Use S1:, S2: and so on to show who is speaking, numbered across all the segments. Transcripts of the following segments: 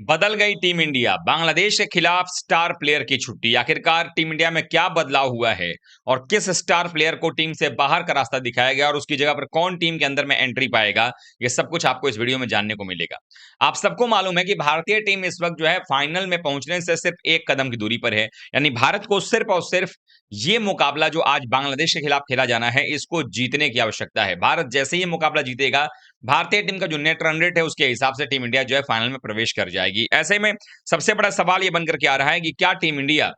S1: बदल गई team India, Bangladesh के खिलाफ स्टार प्लेयर की छुट्टी। आखिरकार टीम इंडिया में क्या बदलाव हुआ है और किस स्टार प्लेयर को टीम से बाहर का रास्ता दिखाया गया और उसकी जगह पर कौन टीम के अंदर में एंट्री पाएगा, ये सब कुछ आपको इस वीडियो में जानने को मिलेगा। आप सबको मालूम है कि भारतीय टीम इस वक्त जो है फाइनल में पहुंचने से सिर्फ एक कदम की दूरी पर है। यानी भारत को सिर्फ और सिर्फ ये मुकाबला जो आज बांग्लादेश के खिलाफ खेला जाना है, इसको जीतने की आवश्यकता है। भारत जैसे ही मुकाबला जीतेगा, भारतीय टीम का जो नेट रन रेट है उसके हिसाब से टीम इंडिया जो है फाइनल में प्रवेश कर जाएगी। ऐसे में सबसे बड़ा सवाल ये बनकर के आ रहा है कि क्या टीम इंडिया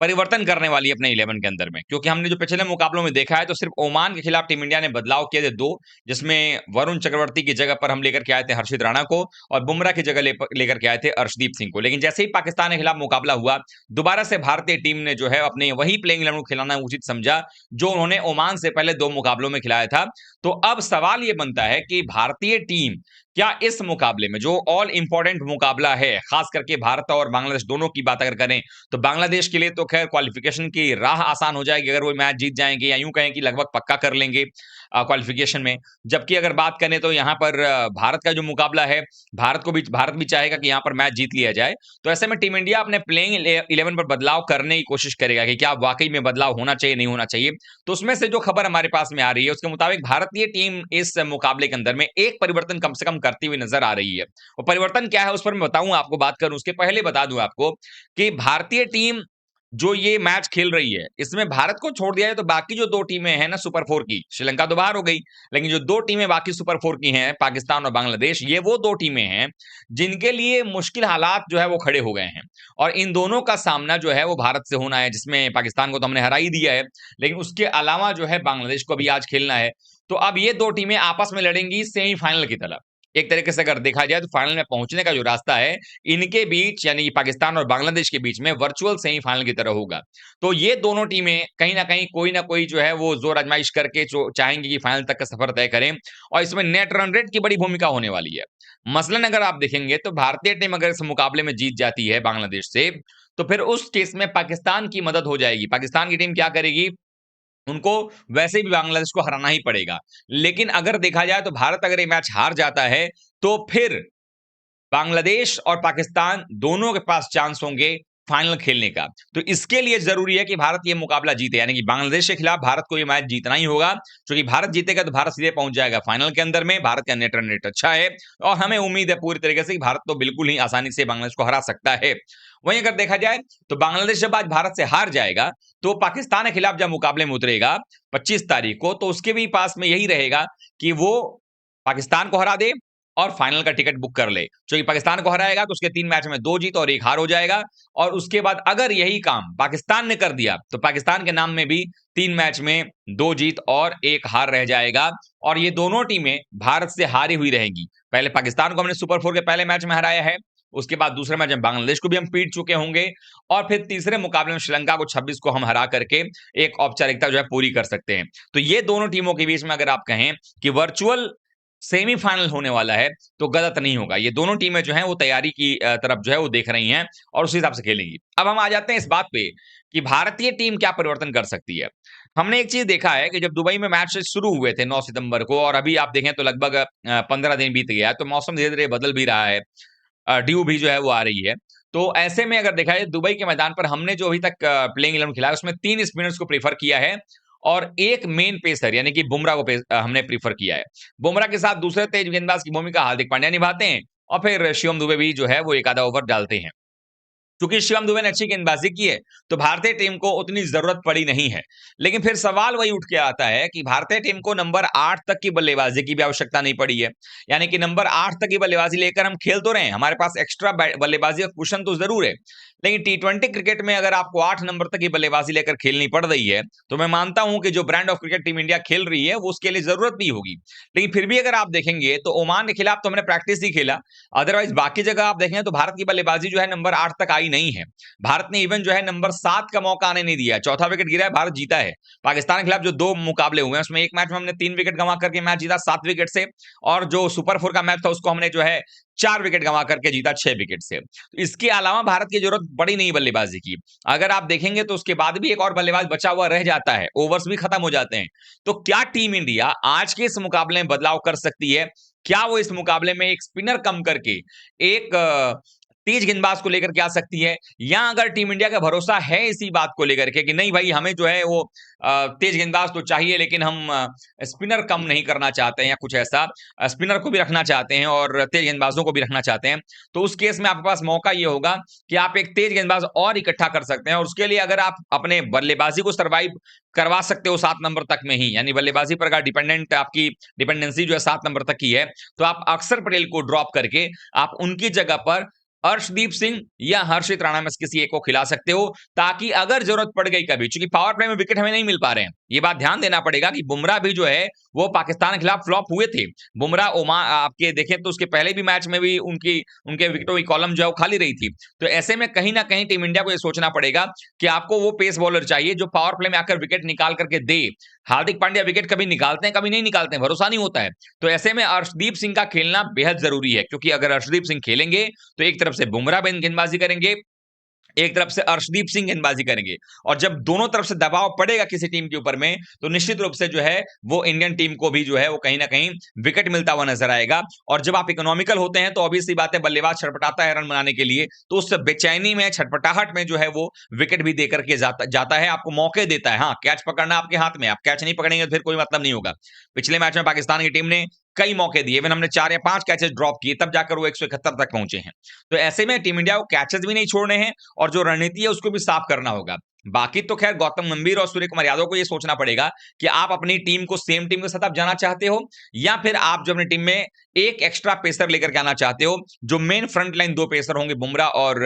S1: परिवर्तन करने वाली है अपने 11 के अंदर में, क्योंकि हमने जो पिछले मुकाबलों में देखा है तो सिर्फ ओमान के खिलाफ टीम इंडिया ने बदलाव किए थे दो, जिसमें वरुण चक्रवर्ती की जगह पर हम लेकर के आए थे हर्षित राणा को और बुमराह की जगह लेकर के आए थे अर्शदीप सिंह को। लेकिन जैसे ही पाकिस्तान के खिलाफ मुकाबला हुआ, दोबारा से भारतीय टीम ने जो है अपने वही प्लेइंग 11 को खिलाना उचित समझा जो उन्होंने ओमान से पहले दो मुकाबलों में खिलाया था। तो अब सवाल ये बनता है कि भारतीय टीम क्या इस मुकाबले में जो ऑल इंपॉर्टेंट मुकाबला है, खास करके भारत और बांग्लादेश दोनों की बात अगर करें, तो बांग्लादेश के लिए तो खैर क्वालिफिकेशन की राह आसान हो जाएगी अगर वो मैच जीत जाएंगे, या यूं कहें कि लगभग पक्का कर लेंगे क्वालिफिकेशन में। जबकि अगर बात करें तो यहाँ पर भारत का जो मुकाबला है, भारत भी चाहेगा कि यहाँ पर मैच जीत लिया जाए। तो ऐसे में टीम इंडिया अपने प्लेइंग 11 पर बदलाव करने की कोशिश करेगा कि क्या वाकई में बदलाव होना चाहिए, नहीं होना चाहिए। तो उसमें से जो खबर हमारे पास में आ रही है उसके मुताबिक भारतीय टीम इस मुकाबले के अंदर में एक परिवर्तन कम से कम करती हुई नजर आ रही है। वो परिवर्तन क्या है उस पर मैं बताऊं आपको, बात करूं उसके पहले बता दूं आपको कि भारतीय टीम जो ये मैच खेल रही है, इसमें भारत को छोड़ दिया जाए तो बाकी जो दो टीमें हैं ना सुपर फोर की, श्रीलंका तो बाहर हो गई, लेकिन जो दो टीमें बाकी सुपर फोर की हैं, पाकिस्तान और बांग्लादेश, ये वो दो टीमें हैं जिनके लिए मुश्किल हालात जो है वो खड़े हो गए हैं। और इन दोनों का सामना जो है वो भारत से होना है, जिसमें पाकिस्तान को तो हमने हरा ही दिया है, लेकिन उसके अलावा जो है बांग्लादेश को भी आज खेलना है। तो अब ये दो टीमें आपस में लड़ेंगी सेमीफाइनल की तरफ। एक तरीके से अगर देखा जाए तो फाइनल में पहुंचने का जो रास्ता है इनके बीच, यानी पाकिस्तान और बांग्लादेश के बीच में वर्चुअल सेमीफाइनल की तरह होगा। तो ये दोनों टीमें कहीं ना कोई जो है वो जोर आजमाइश करके जो चाहेंगी कि फाइनल तक का सफर तय करें, और इसमें नेट रन रेट की बड़ी भूमिका होने वाली है। मसलन अगर आप देखेंगे तो भारतीय टीम अगर इस मुकाबले में जीत जाती है बांग्लादेश से, तो फिर उस केस में पाकिस्तान की मदद हो जाएगी। पाकिस्तान की टीम क्या करेगी, उनको वैसे भी बांग्लादेश को हराना ही पड़ेगा। लेकिन अगर देखा जाए तो भारत अगर ये मैच हार जाता है तो फिर बांग्लादेश और पाकिस्तान दोनों के पास चांस होंगे फाइनल खेलने का। तो इसके लिए जरूरी है कि भारत ये मुकाबला जीते, यानी कि बांग्लादेश के खिलाफ भारत को ये मैच जीतना ही होगा। क्योंकि भारत जीतेगा तो भारत सीधे पहुंच जाएगा फाइनल के अंदर में। भारत का नेट रन रेट अच्छा है और हमें उम्मीद है पूरी तरीके से कि भारत तो बिल्कुल ही आसानी से बांग्लादेश को हरा सकता है। वहीं अगर देखा जाए तो बांग्लादेश जब आज भारत से हार जाएगा तो पाकिस्तान के खिलाफ जब मुकाबले में उतरेगा 25 तारीख को, तो उसके भी पास में यही रहेगा कि वो पाकिस्तान को हरा दे और फाइनल का टिकट बुक कर ले। क्योंकि पाकिस्तान को हराएगा तो उसके 3 मैच में 2 जीत और 1 हार हो जाएगा। और उसके बाद अगर यही काम पाकिस्तान ने कर दिया तो पाकिस्तान के नाम में भी 3 मैच में 2 जीत और 1 हार रह जाएगा। और ये दोनों टीमें भारत से हारी हुई रहेंगी। पहले पाकिस्तान को हमने सुपर 4 के पहले मैच में हराया है, उसके बाद दूसरे मैच में बांग्लादेश को भी हम पीट चुके होंगे, और फिर तीसरे मुकाबले में श्रीलंका को 26 को हम हरा करके एक औपचारिकता जो है पूरी कर सकते हैं। तो ये दोनों टीमों के बीच में अगर आप कहें कि वर्चुअल सेमीफाइनल होने वाला है तो गलत नहीं होगा। ये दोनों टीमें जो हैं वो तैयारी की तरफ जो है वो देख रही हैं और उस हिसाब से खेलेंगी। अब हम आ जाते हैं इस बात पे कि भारतीय टीम क्या परिवर्तन कर सकती है। हमने एक चीज देखा है कि जब दुबई में मैच शुरू हुए थे 9 सितंबर को, और अभी आप देखें तो लगभग 15 दिन बीत गया है, तो मौसम धीरे धीरे बदल भी रहा है, ड्यू भी जो है वो आ रही है। तो ऐसे में अगर देखा जाए दुबई के मैदान पर हमने जो अभी तक प्लेइंग 11 खिलाया उसमें 3 स्पिनर्स को प्रीफर किया है और एक मेन पेसर यानी कि बुमराह को हमने प्रीफर किया है। बुमराह के साथ दूसरे तेज गेंदबाज की भूमिका हार्दिक पांड्या निभाते हैं और फिर शिवम दुबे भी जो है वो एक आधा ओवर डालते हैं। क्योंकि शिवम दुबे ने अच्छी गेंदबाजी की है तो भारतीय टीम को उतनी जरूरत पड़ी नहीं है। लेकिन फिर सवाल वही उठ के आता है कि भारतीय टीम को नंबर 8 तक की बल्लेबाजी की भी आवश्यकता नहीं पड़ी है। यानी कि नंबर 8 तक की बल्लेबाजी लेकर हम खेल तो रहे हैं, हमारे पास एक्स्ट्रा बल्लेबाजी का कुशन तो जरूर है। लेकिन टी20 क्रिकेट में अगर आपको 8 नंबर तक की बल्लेबाजी लेकर खेलनी पड़ रही है तो मैं मानता हूं कि जो brand of cricket team India खेल रही है वो उसके लिए जरूरत भी होगी। लेकिन फिर भी अगर आप देखेंगे तो ओमान के खिलाफ तो हमने प्रैक्टिस ही खेला, अदरवाइज बाकी जगह आप देखें तो भारत की बल्लेबाजी जो है नंबर 8 तक आई नहीं है। भारत ने इवन जो है नंबर 7 का मौका आने नहीं दिया, चौथा विकेट गिरा है, भारत जीता है। पाकिस्तान के खिलाफ जो 2 मुकाबले हुए हैं उसमें एक मैच में हमने 3 विकेट गंवा करके मैच जीता 7 विकेट से, और जो सुपर 4 का मैच था उसको हमने जो है 4 विकेट गंवा करके जीता 6 विकेट से। तो इसके अलावा भारत की जरूरत पड़ी नहीं बल्लेबाजी की। अगर आप देखेंगे तो उसके बाद भी एक और बल्लेबाज बचा हुआ रह जाता है, ओवर्स भी खत्म हो जाते हैं। तो क्या टीम इंडिया आज के इस मुकाबले में बदलाव कर सकती है? क्या वो इस मुकाबले में एक स्पिनर कम करके एक तेज गेंदबाज को लेकर के आ सकती है, या अगर टीम इंडिया का भरोसा है इसी बात को लेकर के कि नहीं भाई हमें जो है वो तेज गेंदबाज तो चाहिए लेकिन हम स्पिनर कम नहीं करना चाहते हैं या कुछ ऐसा, स्पिनर को भी रखना चाहते हैं और तेज गेंदबाजों को भी रखना चाहते हैं, तो उस केस में आपके पास मौका ये होगा कि आप एक तेज गेंदबाज और इकट्ठा कर सकते हैं। और उसके लिए अगर आप अपने बल्लेबाजी को सर्वाइव करवा सकते हो 7 नंबर तक में ही, यानी बल्लेबाजी पर अगर डिपेंडेंट आपकी डिपेंडेंसी जो है 7 नंबर तक की है, तो आप अक्षर पटेल को ड्रॉप करके आप उनकी जगह पर अर्शदीप सिंह या हर्षित राणा में से किसी एक को खिला सकते हो, ताकि अगर जरूरत पड़ गई कभी, चूंकि पावर प्ले में विकेट हमें नहीं मिल पा रहे हैं, ये बात ध्यान देना पड़ेगा कि बुमराह भी जो है वो पाकिस्तान के खिलाफ फ्लॉप हुए थे। बुमराह ओमान आपके देखें तो उसके पहले भी मैच में भी उनके विकेटों की कॉलम जो है वो खाली रही थी। तो ऐसे में कहीं ना कहीं टीम इंडिया को यह सोचना पड़ेगा कि आपको वो पेस बॉलर चाहिए जो पावर प्ले में आकर विकेट निकाल करके दे। हार्दिक पांड्या विकेट कभी निकालते हैं कभी नहीं निकालते हैं, भरोसा नहीं होता है। तो ऐसे में अर्शदीप सिंह का खेलना बेहद जरूरी है, क्योंकि अगर अर्शदीप सिंह खेलेंगे तो एक तरफ से बुमराह गेंदबाजी करेंगे, एक तरफ से अर्शदीप सिंह गेंदबाजी करेंगे, और जब दोनों तरफ से दबाव पड़ेगा किसी टीम के ऊपर में, तो निश्चित रूप से जो है वो इंडियन टीम को भी जो है वो कहीं ना कहीं विकेट मिलता हुआ नजर आएगा। और जब आप इकोनॉमिकल होते हैं तो ऑब्वियसली बात है बल्लेबाज छटपटाता है रन बनाने के लिए, तो उस बेचैनी में छटपटाहट में जो है वो विकेट भी देकर के जाता है, आपको मौके देता है। हाँ, कैच पकड़ना आपके हाथ में, आप कैच नहीं पकड़ेंगे तो फिर कोई मतलब नहीं होगा। पिछले मैच में पाकिस्तान की टीम ने कई मौके दिए, इवन हमने 4 या 5 कैचेस ड्रॉप किए, तब जाकर वो 171 तक पहुंचे हैं। तो ऐसे में टीम इंडिया को कैचेस भी नहीं छोड़ने हैं और जो रणनीति है उसको भी साफ करना होगा। बाकी तो खैर गौतम गंभीर और सूर्य कुमार यादव को यह सोचना पड़ेगा कि आप अपनी टीम को सेम टीम के साथ आप जाना चाहते हो, या फिर आप जो अपनी टीम में एक एक्स्ट्रा पेसर लेकर के आना चाहते हो। जो मेन फ्रंट लाइन 2 पेसर होंगे बुमराह और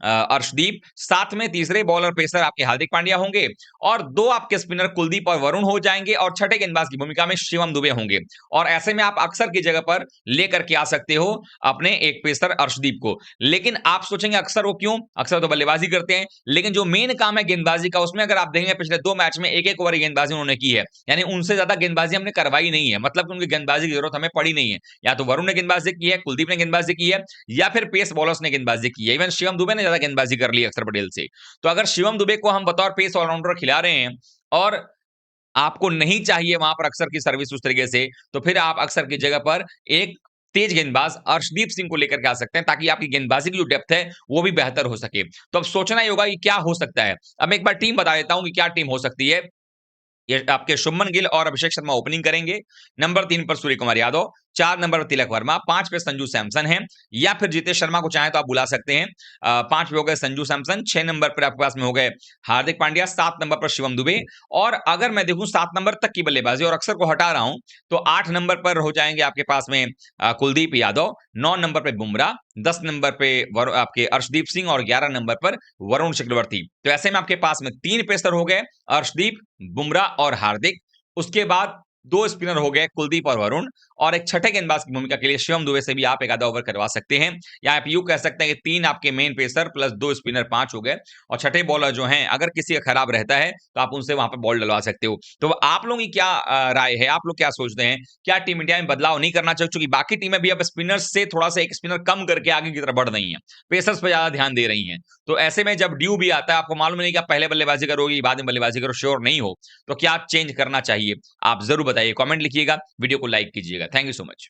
S1: अर्शदीप, साथ में तीसरे बॉलर पेसर आपके हार्दिक पांड्या होंगे, और 2 आपके स्पिनर कुलदीप और वरुण हो जाएंगे, और छठे गेंदबाज की भूमिका में शिवम दुबे होंगे। और ऐसे में आप अक्सर की जगह पर लेकर के आ सकते हो अपने एक पेसर अर्शदीप को। लेकिन आप सोचेंगे अक्सर वो क्यों, अक्सर तो बल्लेबाजी करते हैं, लेकिन जो मेन काम है गेंदबाजी का, उसमें अगर आप देखेंगे पिछले 2 मैच में एक ओवर गेंदबाजी उन्होंने की है, यानी उनसे ज्यादा गेंदबाजी हमने करवाई नहीं है, मतलब उनकी गेंदबाजी की जरूरत हमें पड़ी नहीं है। या तो वरुण ने गेंदबाजी की है, कुलदीप ने गेंदबाजी की है, या फिर पेस बॉलर्स ने गेंदबाजी की है। इवन शिवम दुबे ने ज्यादा गेंदबाजी कर ली अक्षर पटेल से। तो अगर शिवम दुबे को हम बतौर पेस ऑलराउंडर खिला रहे हैं और आपको नहीं चाहिए वहां पर अक्सर की सर्विस उस तरीके से, तो फिर आप अक्सर की जगह पर एक तेज गेंदबाज अर्शदीप सिंह को लेकर के आ सकते हैं, ताकि आपकी गेंदबाजी की जो डेप्थ है वो भी बेहतर हो सके। तो अब सोचना ही होगा कि क्या हो सकता है। अब एक बार टीम बता देता हूं कि क्या टीम हो सकती है। ये आपके शुभमन गिल और अभिषेक शर्मा ओपनिंग करेंगे। नंबर 3 पर सूर्य कुमार यादव, 4 नंबर पर तिलक वर्मा, 5 पे संजू सैमसन है, या फिर जितेश शर्मा को चाहे तो आप बुला सकते हैं। 5 पे हो गए संजू सैमसन, 6 नंबर पर आपके पास में हो गए हार्दिक पांड्या, 7 नंबर पर शिवम दुबे। और अगर मैं देखूं 7 नंबर तक की बल्लेबाजी और अक्सर को हटा रहा हूं, तो 8 नंबर पर हो जाएंगे आपके पास में कुलदीप यादव, 9 नंबर पे बुमराह, 10 नंबर पे आपके अर्शदीप सिंह, और 11 नंबर पर वरुण चक्रवर्ती। तो ऐसे में आपके पास में 3 पेसर हो गए, अर्शदीप, बुमराह और हार्दिक। उसके बाद 2 स्पिनर हो गए कुलदीप और वरुण, और एक छठे गेंदबाज की भूमिका के लिए शिवम दुबे से भी आप एक आधा ओवर करवा सकते हैं। या आप यूं कह सकते हैं कि 3 आपके मेन पेसर प्लस 2 स्पिनर 5 हो गए, और छठे बॉलर जो हैं अगर किसी का खराब रहता है तो आप उनसे वहां पर बॉल डलवा सकते हो। तो आप लोगों की क्या राय है, आप लोग क्या सोचते हैं, क्या टीम इंडिया में बदलाव नहीं करना चाहिए? क्योंकि बाकी टीमें भी अब स्पिनर्स से थोड़ा सा एक स्पिनर कम करके आगे की तरफ बढ़ रही हैं, पेसर्स पर ज्यादा ध्यान दे रही हैं। तो ऐसे में जब ड्यू भी आता है, आपको मालूम नहीं कि आप पहले बल्लेबाजी करोगे बाद में बल्लेबाजी करो, श्योर नहीं हो, तो क्या चेंज करना चाहिए? आप जरूर बताइए, कमेंट लिखिएगा, वीडियो को लाइक कीजिएगा। Thank you so much.